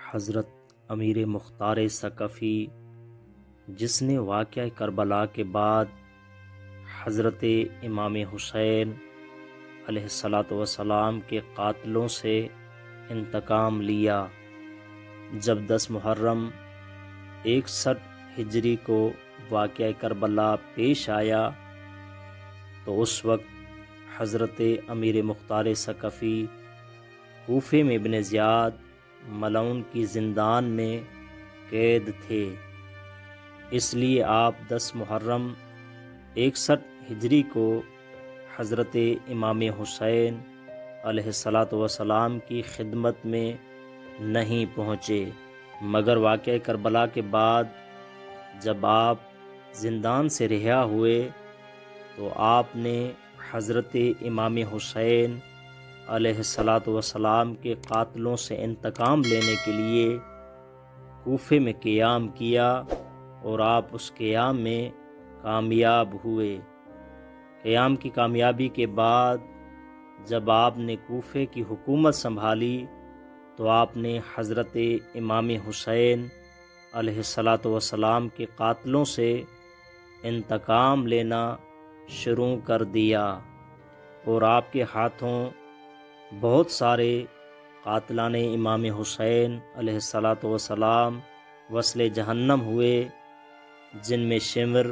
حضرت امیر مختار ثقفی، جس نے واقعہ کربلا کے بعد حضرت امام حسین علیہ السلام کے قاتلوں سے انتقام لیا۔ جب 10 محرم 61 ہجری کو واقعہ کربلا پیش آیا تو اس وقت حضرت امیر مختار ثقفی کوفے میں ابن زیاد ملعون کی زندان میں قید تھے۔ اس لیے آپ 10 محرم 61 ہجری کو حضرت امام حسین علیہ السلام کی خدمت میں نہیں پہنچے، مگر واقعہ کربلا کے بعد جب آپ زندان سے رہا ہوئے تو آپ نے حضرت امام حسین علیہ السلام کے قاتلوں سے انتقام لینے کے لیے کوفے میں قیام کیا اور آپ اس قیام میں کامیاب ہوئے۔ قیام کی کامیابی کے بعد جب آپ نے کوفے کی حکومت سنبھالی تو آپ نے حضرت امام حسین علیہ السلام کے قاتلوں سے انتقام لینا شروع کر دیا، اور آپ کے ہاتھوں بہت سارے قاتلان امام حسین علیہ السلام وصل جہنم ہوئے، جن میں شمر،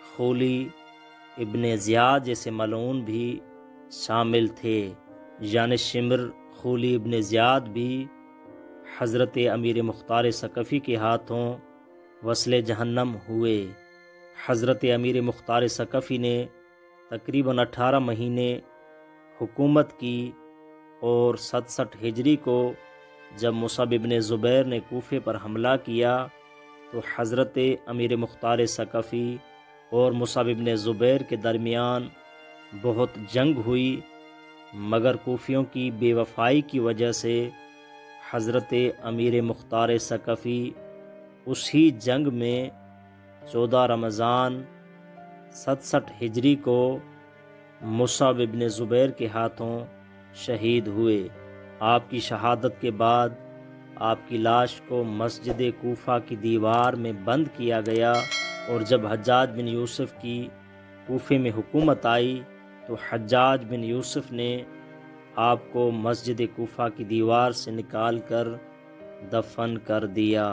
خولی، ابن زیاد جیسے ملعون بھی شامل تھے۔ یعنی شمر، خولی، ابن زیاد بھی حضرت امیر مختار ثقفی کے ہاتھوں وصل جہنم ہوئے۔ حضرت امیر مختار ثقفی نے تقریباً 18 مہینے حکومت کی، اور 67 ہجری کو جب مصعب ابن زبیر نے کوفے پر حملہ کیا تو حضرت امیر مختار ثقفی اور مصعب ابن زبیر کے درمیان بہت جنگ ہوئی، مگر کوفیوں کی بے وفائی کی وجہ سے حضرت امیر مختار ثقفی اسی جنگ میں 14 رمضان 67 ہجری کو مصعب ابن زبیر کے ہاتھوں شہید ہوئے۔ آپ کی شہادت کے بعد آپ کی لاش کو مسجد کوفہ کی دیوار میں بند کیا گیا، اور جب حجاج بن یوسف کی کوفے میں حکومت آئی تو حجاج بن یوسف نے آپ کو مسجد کوفہ کی دیوار سے نکال کر دفن کر دیا۔